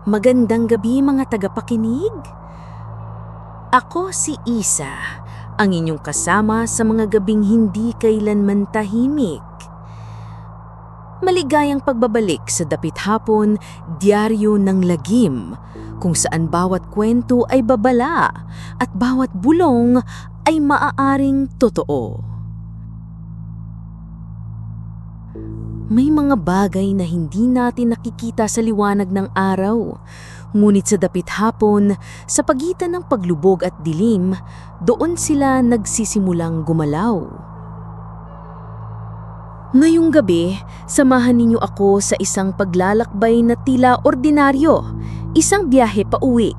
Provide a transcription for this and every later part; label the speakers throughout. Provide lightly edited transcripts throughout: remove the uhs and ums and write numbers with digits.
Speaker 1: Magandang gabi mga tagapakinig. Ako si Isa, ang inyong kasama sa mga gabing hindi kailanman tahimik. Maligayang pagbabalik sa Dapit Hapon, Diaryo ng Lagim, kung saan bawat kwento ay babala at bawat bulong ay maaaring totoo. May mga bagay na hindi natin nakikita sa liwanag ng araw, ngunit sa Dapit Hapon, sa pagitan ng paglubog at dilim, doon sila nagsisimulang gumalaw. Ngayong gabi, samahan ninyo ako sa isang paglalakbay na tila ordinaryo, isang biyahe pa uwi.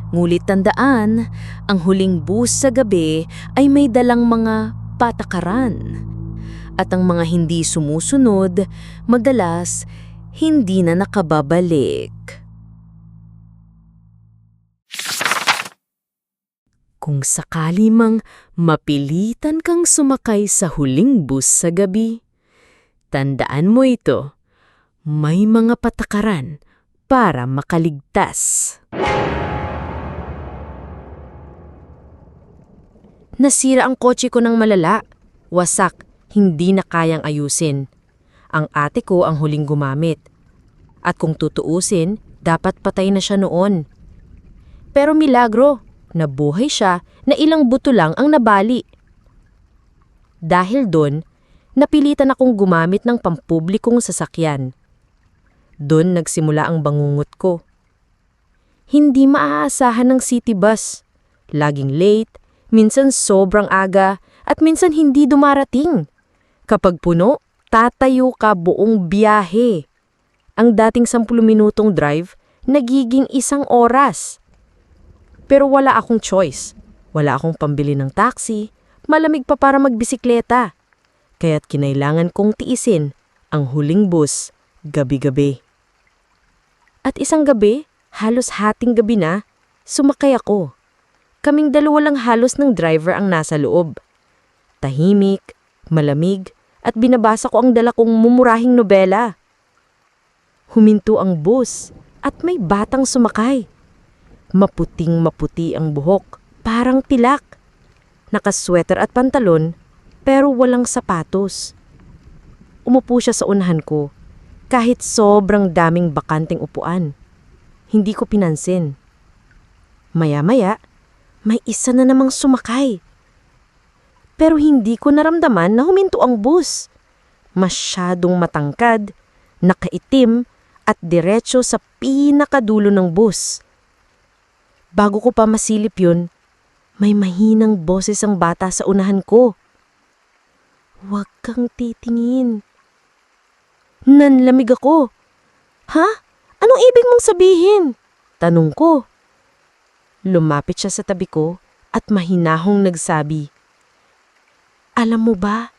Speaker 1: Ngunit tandaan, ang huling bus sa gabi ay may dalang mga patakaran. At ang mga hindi sumusunod, madalas hindi na nakababalik. Kung sakali mang mapilitan kang sumakay sa huling bus sa gabi, tandaan mo ito, may mga patakaran para makaligtas. Nasira ang kotse ko ng malala, wasak. Hindi na kayang ayusin. Ang ate ko ang huling gumamit. At kung tutuusin, dapat patay na siya noon. Pero milagro, nabuhay siya na ilang buto lang ang nabali. Dahil doon, napilitan akong gumamit ng pampublikong sasakyan. Doon nagsimula ang bangungot ko. Hindi maaasahan ng city bus. Laging late, minsan sobrang aga, at minsan hindi dumarating. Kapag puno, tatayo ka buong biyahe. Ang dating 10 minutong drive, nagiging 1 oras. Pero wala akong choice. Wala akong pambili ng taxi, malamig pa para magbisikleta. Kaya't kinailangan kong tiisin ang huling bus gabi-gabi. At isang gabi, halos hating gabi na, sumakay ako. Kaming dalawa lang halos ng driver ang nasa loob. Tahimik, malamig, at binabasa ko ang dala kong mumurahing nobela. Huminto ang bus at may batang sumakay. Maputing-maputi ang buhok, parang tilak. Nakasweater at pantalon, pero walang sapatos. Umupo siya sa unahan ko, kahit sobrang daming bakanting upuan. Hindi ko pinansin. Maya-maya, may isa na namang sumakay. Pero hindi ko naramdaman na huminto ang bus. Masyadong matangkad, nakaitim at diretso sa pinakadulo ng bus. Bago ko pa masilip yun, may mahinang boses ang bata sa unahan ko. Huwag kang titingin. Nanlamig ako. Ha? Anong ibig mong sabihin? Tanong ko. Lumapit siya sa tabi ko at mahinahong nagsabi, alam mo ba,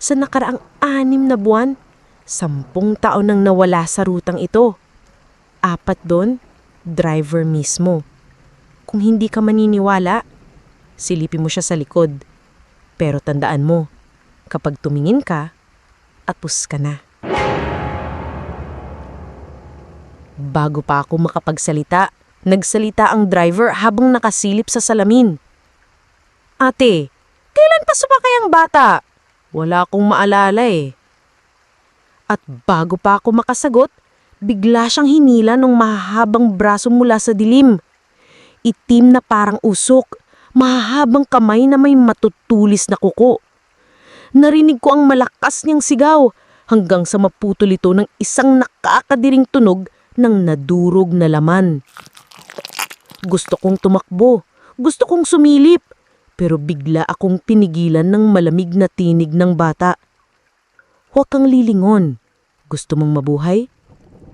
Speaker 1: sa nakaraang 6 na buwan, 10 taon nang nawala sa rutang ito. 4 doon, driver mismo. Kung hindi ka maniniwala, silipin mo siya sa likod. Pero tandaan mo, kapag tumingin ka, apus ka na. Bago pa ako makapagsalita, nagsalita ang driver habang nakasilip sa salamin. Ate, kailan pa sumakay ang bata? Wala akong maalala eh. At bago pa ako makasagot, bigla siyang hinila ng mahahabang braso mula sa dilim. Itim na parang usok, mahahabang kamay na may matutulis na kuko. Narinig ko ang malakas niyang sigaw hanggang sa maputol ito ng isang nakakadiring tunog ng nadurog na laman. Gusto kong tumakbo, gusto kong sumilip. Pero bigla akong pinigilan ng malamig na tinig ng bata. Huwag kang lilingon. Gusto mong mabuhay?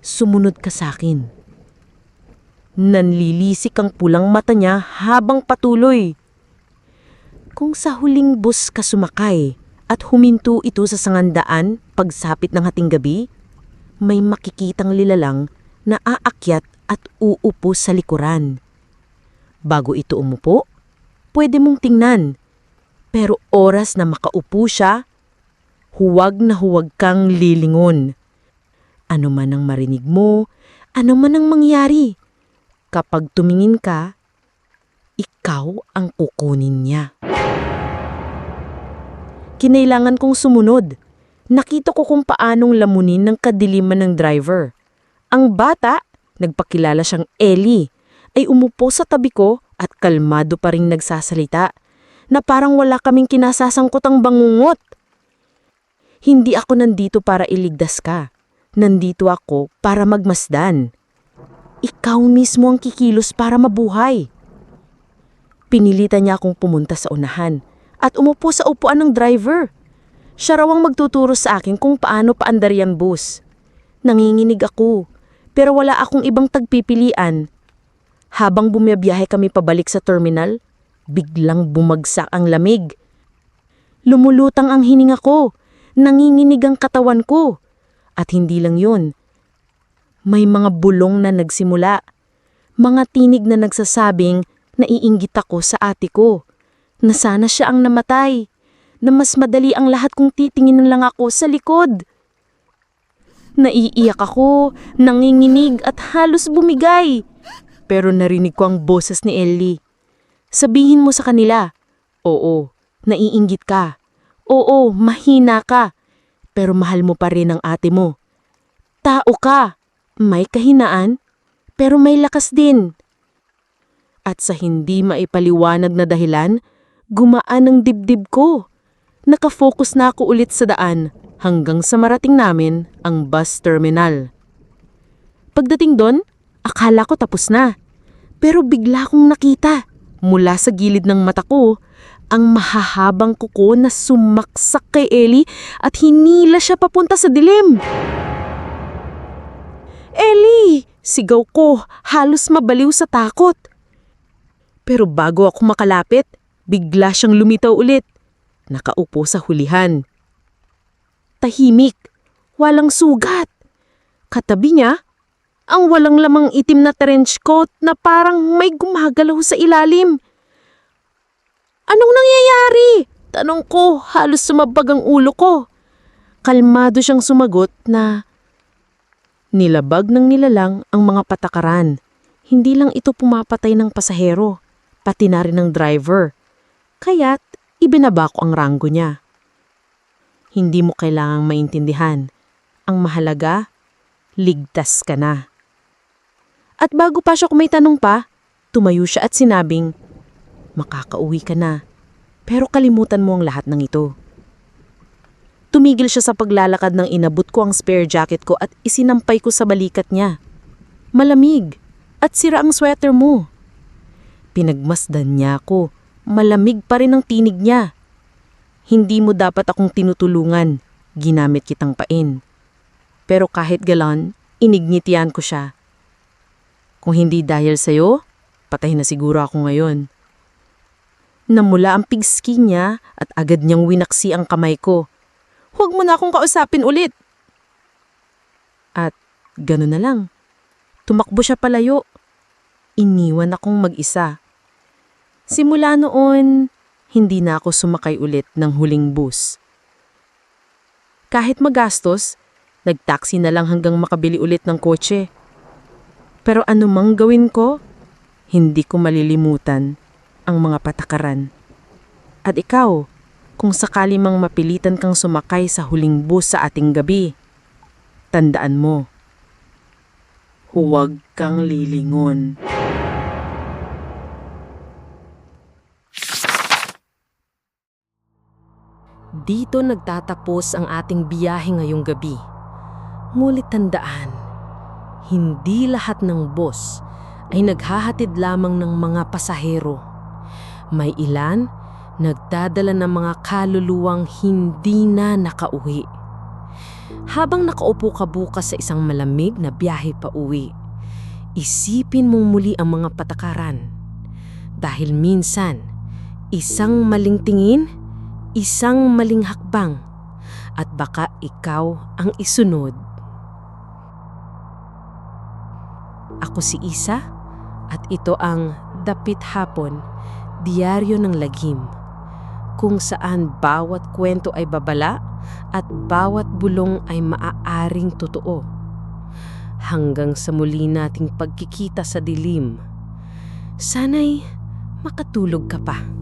Speaker 1: Sumunod ka sa akin. Nanlilisik ang pulang mata niya habang patuloy. Kung sa huling bus ka sumakay at huminto ito sa sangandaan pagsapit ng hating gabi, may makikitang lilalang na aakyat at uupo sa likuran. Bago ito umupo, pwede mong tingnan. Pero oras na makaupo siya, huwag na huwag kang lilingon. Ano man ang marinig mo, Ano man ang mangyari, kapag tumingin ka, ikaw ang kukunin niya. Kinailangan kong sumunod. Nakita ko kung paanong lamunin ng kadiliman ng driver. Ang bata, nagpakilala siyang Ellie, ay umupo sa tabi ko at kalmado pa ring nagsasalita na parang wala kaming kinasasangkotang bangungot. Hindi ako nandito para iligtas ka. Nandito ako para magmasdan. Ikaw mismo ang kikilos para mabuhay. Pinilitan niya akong pumunta sa unahan at umupo sa upuan ng driver. Siya raw ang magtuturo sa akin kung paano paandar yung bus. Nanginginig ako, pero wala akong ibang tagpipilian. Habang bumiyabiyahe kami pabalik sa terminal, biglang bumagsak ang lamig. Lumulutang ang hininga ko, nanginginig ang katawan ko. At hindi lang yun. May mga bulong na nagsimula. Mga tinig na nagsasabing naiinggit ako sa ate ko. Na sana siya ang namatay. Na mas madali ang lahat kung titingin lang ako sa likod. Naiiyak ako, nanginginig at halos bumigay. Pero narinig ko ang boses ni Ellie. Sabihin mo sa kanila, oo, naiinggit ka. Oo, mahina ka. Pero mahal mo pa rin ang ate mo. Tao ka, may kahinaan, pero may lakas din. At sa hindi maipaliwanag na dahilan, gumaan ang dibdib ko. Nakafocus na ako ulit sa daan hanggang sa marating namin ang bus terminal. Pagdating doon, akala ko tapos na. Pero bigla kong nakita, mula sa gilid ng mata ko, ang mahahabang kuko na sumaksak kay Ellie at hinila siya papunta sa dilim. Ellie! Sigaw ko, halos mabaliw sa takot. Pero bago ako makalapit, bigla siyang lumitaw ulit. Nakaupo sa hulihan. Tahimik, walang sugat. Katabi niya, ang walang lamang itim na trench coat na parang may gumagalaw sa ilalim. Anong nangyayari? Tanong ko, halos sumabag ang ulo ko. Kalmado siyang sumagot na nilabag ng nilalang ang mga patakaran. Hindi lang ito pumapatay ng pasahero, pati na rin ng driver. Kaya't ibinaba ko ang ranggo niya. Hindi mo kailangang maintindihan. Ang mahalaga, ligtas ka na. At bago pa siya kung may tanong pa, tumayo siya at sinabing, makakauwi ka na, pero kalimutan mo ang lahat ng ito. Tumigil siya sa paglalakad nang inabot ko ang spare jacket ko at isinampay ko sa balikat niya. Malamig at sira ang sweater mo. Pinagmasdan niya ako, malamig pa rin ang tinig niya. Hindi mo dapat akong tinutulungan, ginamit kitang pain. Pero kahit galan, inignitian ko siya. Kung hindi dahil sa'yo, patay na siguro ako ngayon. Namula ang pigski niya at agad niyang winaksi ang kamay ko. Huwag mo na akong kausapin ulit. At gano'n na lang. Tumakbo siya palayo. Iniwan akong mag-isa. Simula noon, hindi na ako sumakay ulit ng huling bus. Kahit magastos, nagtaksi na lang hanggang makabili ulit ng kotse. Pero anumang gawin ko, hindi ko malilimutan ang mga patakaran. At ikaw, kung sakali mang mapilitan kang sumakay sa huling bus sa ating gabi, tandaan mo, huwag kang lilingon. Dito nagtatapos ang ating biyahe ngayong gabi. Ngunit tandaan, hindi lahat ng bus ay naghahatid lamang ng mga pasahero. May ilan nagdadala ng mga kaluluwang hindi na nakauwi. Habang nakaupo ka bukas sa isang malamig na biyahe pa uwi, isipin mong muli ang mga patakaran. Dahil minsan, isang maling tingin, isang maling hakbang, at baka ikaw ang isunod. Ako si Isa at ito ang Dapit Hapon, Diaryo ng Lagim, kung saan bawat kwento ay babala at bawat bulong ay maaaring totoo.
Speaker 2: hanggang sa muli nating pagkikita sa dilim. Sana'y makatulog ka pa.